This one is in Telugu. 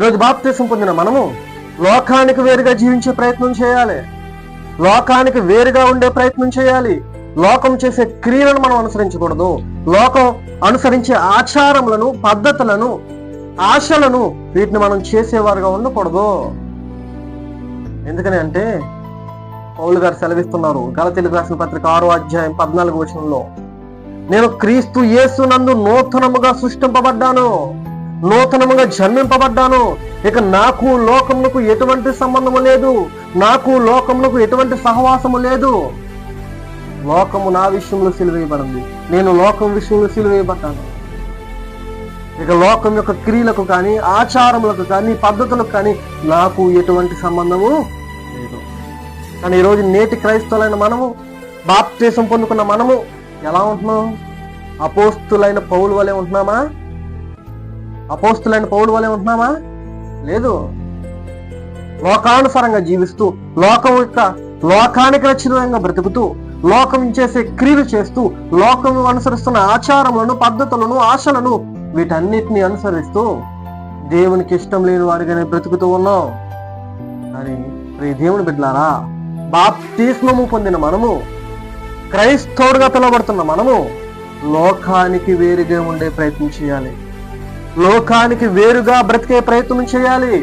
ఈరోజు బాప్తిసం పొందిన మనము లోకానికి వేరుగా జీవించే ప్రయత్నం చేయాలి. లోకానికి వేరుగా ఉండే ప్రయత్నం చేయాలి. లోకం చేసే క్రియలను మనం అనుసరించకూడదు. లోకం అనుసరించే ఆచారములను, పద్ధతులను, ఆశలను వీటిని మనం చేసేవారుగా ఉండకూడదు. ఎందుకని అంటే పౌలు గారు సెలవిస్తున్నారు గలతీయులకు రాసిన పత్రిక 6:14 నేను క్రీస్తు యేసునందు నూతనముగా సృష్టింపబడ్డాను, నూతనముగా జన్మింపబడ్డాను. ఇక నాకు లోకమునకు ఎటువంటి సంబంధము లేదు, నాకు లోకమునకు ఎటువంటి సహవాసము లేదు. లోకము నా విషయంలో సిలువేయబడింది, నేను లోకం విషయంలో సిలువేయబడ్డాను. ఇక లోకం యొక్క క్రియలకు కానీ, ఆచారములకు కానీ, పద్ధతులకు కానీ నాకు ఎటువంటి సంబంధము లేదు. కానీ ఈరోజు నేటి క్రైస్తవులైన మనము, బాప్తిసం పొందుకున్న మనము ఎలా ఉంటున్నాం? అపోస్తులైన పౌలు వలె ఉంటున్నామా? అపోస్తులైన పౌలు వలె ఉంటున్నామా? లేదు. లోకానుసారంగా జీవిస్తూ, లోకానికి రక్షితంగా బ్రతుకుతూ, లోకం చేసే క్రియలు చేస్తూ, లోకం అనుసరిస్తున్న ఆచారములను, పద్ధతులను, ఆశలను వీటన్నిటిని అనుసరిస్తూ దేవునికి ఇష్టం లేని వారిగానే బ్రతుకుతూ ఉన్నాం. కానీ దేవుని బిడ్డలారా, బాప్తిస్మము పొందిన మనము, క్రైస్తవుడుగా పిలువబడుతున్న మనము లోకానికి వేరుగా ఉండే ప్రయత్నం చేయాలి. లోకానికి వేరుగా బ్రతికే ప్రయత్నం చేయాలి.